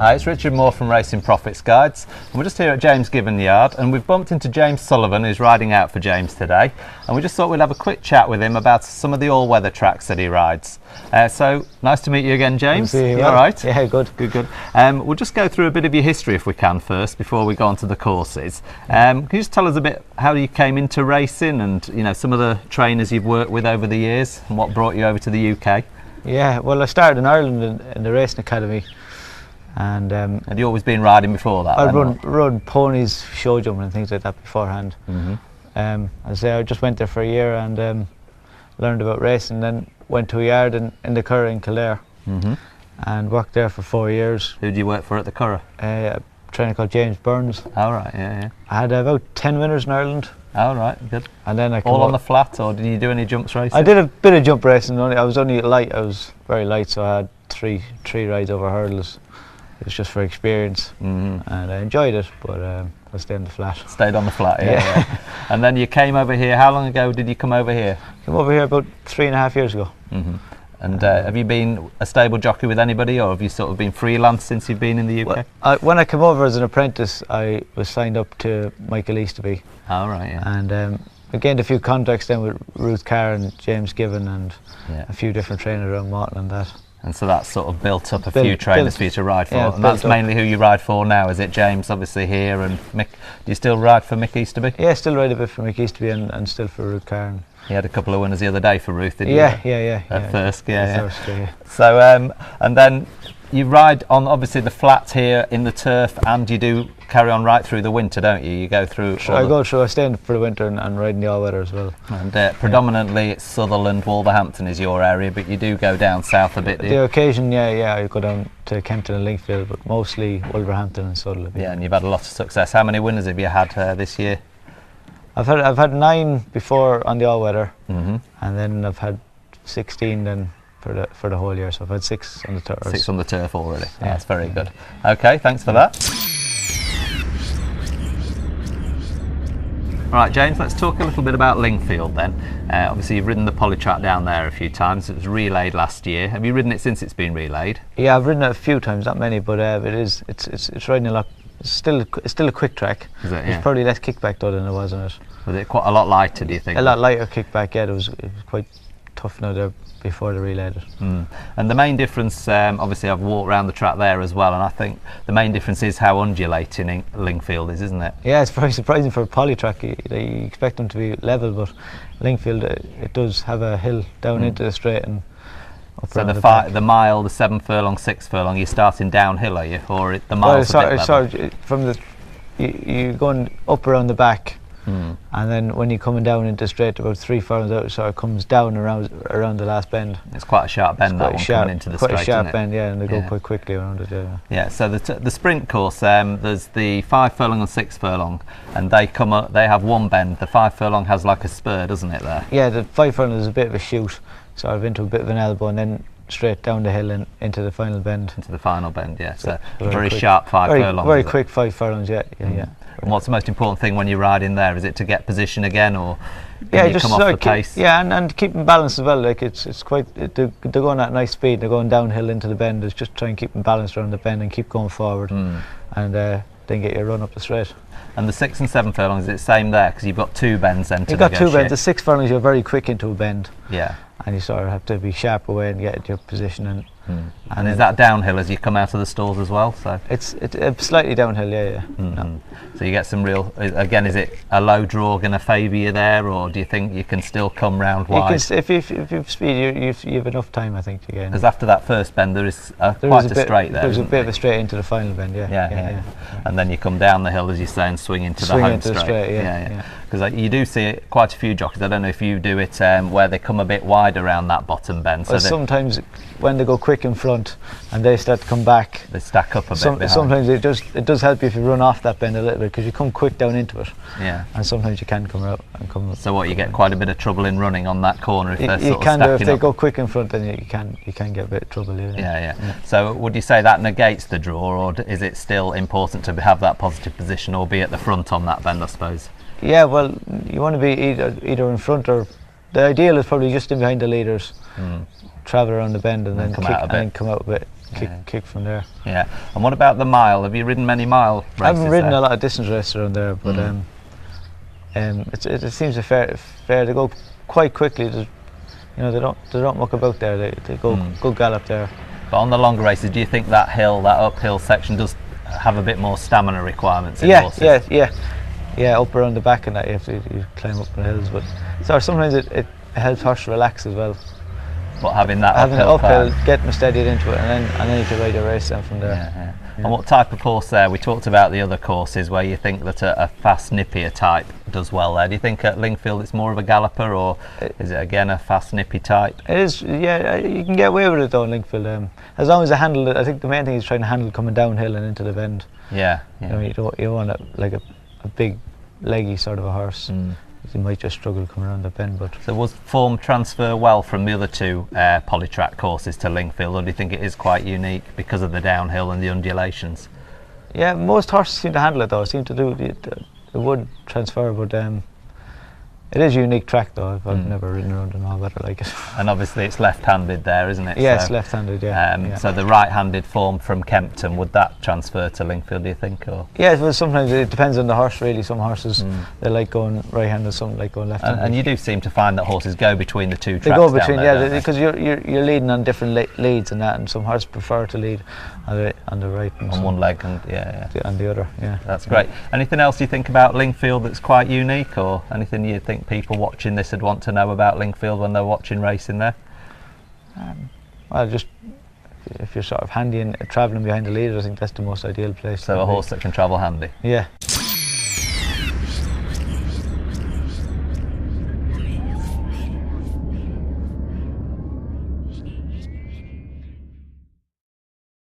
Hi, it's Richard Moore from Racing Profits Guides, and we're just here at James Given Yard, and we've bumped into James Sullivan, who's riding out for James today, and we just thought we'd have a quick chat with him about some of the all-weather tracks that he rides. So nice to meet you again, James. You all right? Yeah, good. Good. We'll just go through a bit of your history if we can first, before we go on to the courses. Can you just tell us a bit how you came into racing, and some of the trainers you've worked with over the years, and what brought you over to the UK? Yeah, well, I started in Ireland in the racing academy. And had you always been riding before that? I'd run ponies, show jumping and things like that beforehand. I just went there for a year and learned about racing, then went to a yard in the Curragh in Kildare and worked there for 4 years. Who did you work for at the Curragh? A trainer called James Burns. Oh right, yeah. I had about 10 winners in Ireland. Oh right, good. And then all on the flat, or did you do any jumps racing? I did a bit of jump racing. I was only light. I was very light, so I had three rides over hurdles. It was just for experience, and I enjoyed it, but I stayed on the flat. Stayed on the flat, yeah. And then you came over here. How long ago did you come over here? Came over here about 3.5 years ago. And have you been a stable jockey with anybody, or have you sort of been freelance since you've been in the UK? Well, when I came over as an apprentice, I was signed up to Michael Easterby. Oh right, yeah. And I gained a few contacts then with Ruth Carr and James Given and a few different trainers around Morton and that. And so that's sort of built up a few trainers for you to ride for. Yeah, and that's mainly who you ride for now, is it? James, obviously, here, and Mick. Do you still ride for Mick Easterby? Yeah, still ride a bit for Mick Easterby and still for Ruth Carr. He had a couple of winners the other day for Ruth, didn't you? At first, yeah. Yeah. So, and then you ride on, obviously, the flat here in the turf, and you do carry on right through the winter, don't you? You go through. I stay in for the winter and ride in the all weather as well. And predominantly it's Sutherland, Wolverhampton is your area, but you do go down south a bit, do you? The occasion, I go down to Kempton and Lingfield, but mostly Wolverhampton and Sutherland. Yeah, and you've had a lot of success. How many winners have you had this year? I've had 9 before on the all weather, and then I've had 16 then for the whole year. So I've had 6 on the turf. 6 on the turf already. Yeah, that's very good. Okay, thanks for that. All right, James, let's talk a little bit about Lingfield then. Obviously, you've ridden the poly track down there a few times. It was relayed last year. Have you ridden it since it's been relayed? Yeah, I've ridden it a few times, not many, but it's riding a lot. It's still a quick track. Is it? Yeah. There's probably less kickback though than there was on it. Was it quite a lot lighter, do you think? A lot lighter kickback, yeah. It was quite tough now there before they relayed it. And the main difference, obviously I've walked around the track there as well, and I think the main difference is how undulating Lingfield is, isn't it? Yeah, it's very surprising for a poly track. You expect them to be level, but Lingfield, it does have a hill down into the straight and up. So the mile, the 7 furlong, 6 furlong, you're starting downhill, are you? Or the mile's a bit level? From you're going up around the back, and then when you're coming down into straight about 3 furlongs out, so it comes down around the last bend. It's quite a sharp bend, that one, coming into the straight, quite a sharp bend, yeah, and they go quite quickly around it. Yeah, so the sprint course, there's the 5 furlong and 6 furlong, and they come up. They have one bend. The 5 furlong has like a spur, doesn't it? There. Yeah, the 5 furlong is a bit of a shoot, so I've into a bit of an elbow, and then straight down the hill and into the final bend. Into the final bend, yeah. So very sharp 5 furlongs. Very quick 5 furlongs, yeah. And what's the most important thing when you ride in there? Is it to get position again, or just come off the pace? Yeah, and keeping balance as well. Like it's quite. They're going at nice speed. They're going downhill into the bend. It's just try and keep them balanced around the bend and keep going forward, and then get your run up the straight. And the 6 and 7 furlongs, is it the same there? Because you've got 2 bends then to negotiate. You've got 2 bends. The 6 furlongs, you're very quick into a bend. Yeah. And you sort of have to be sharp away and get into your position. And is that downhill as you come out of the stalls as well? So it's slightly downhill, yeah. So you get some real. Again, is it a low draw going to favour you there, or do you think you can still come round wide? If you've speed, you have enough time, I think, to get in. Because after that first bend, there is quite a straight there. There's a bit of a straight into the final bend, yeah. And then you come down the hill, as you say, and swing into the home straight. Yeah. Because you do see quite a few jockeys. I don't know if you do it where they come a bit wide around that bottom bend. Well, sometimes when they go quick in front and they start to come back, they stack up a bit behind. Sometimes it does help you if you run off that bend a little bit, because you come quick down into it. Yeah. And sometimes you can come out and come. So what, you get quite a bit of trouble in running on that corner if they're sort of stacking up. If they go quick in front, then you can get a bit of trouble. Yeah. So would you say that negates the draw, or is it still important to have that positive position or be at the front on that bend, I suppose? Yeah, well, you want to be either in front, or the ideal is probably just in behind the leaders, travel around the bend and then come kick out a bit. and come out a bit. kick from there. Yeah. And what about the mile? Have you ridden many mile races? I haven't ridden there? a lot of distance races around there, but it seems fair to go quite quickly. You know, they don't muck about there. They go good gallop there. But on the longer races, do you think that uphill section does have a bit more stamina requirements in horses? Yeah, up around the back and that you climb up the hills. But sometimes it helps horse relax as well. But having that uphill, climb. getting them steadied into it, and then you can ride a race then from there. Yeah. And what type of horse there? We talked about the other courses where you think that a fast nippier type does well there. Do you think at Lingfield it's more of a galloper, or is it again a fast nippy type? It is, yeah. You can get away with it though in Lingfield, as long as the handle. I think the main thing is trying to handle coming downhill and into the bend. Yeah. You know, you don't want a big leggy sort of a horse. You might just struggle coming around the bend. But so was form transfer well from the other two polytrack courses to Lingfield, or do you think it is quite unique because of the downhill and the undulations? Yeah, most horses seem to handle it though. Seem to do it would transfer, but it is a unique track though. I've never ridden around an all-weather like it. And obviously it's left-handed there, isn't it? Yeah, so, it's left-handed. Yeah. So the right-handed form from Kempton, would that transfer to Lingfield, do you think? Or? Yeah, well, sometimes it depends on the horse really. Some horses they like going right-handed, some like going left-handed. And you do seem to find that horses go between the two tracks. They go between, down there, because you're leading on different leads and that, and some horses prefer to lead on the right and on one leg and on the other. Yeah, that's great. Anything else you think about Lingfield that's quite unique, or anything you think people watching this would want to know about Lingfield when they're watching racing there? Well, just if you're sort of handy and travelling behind the leader, I think that's the most ideal place. So a horse that can travel handy. Yeah.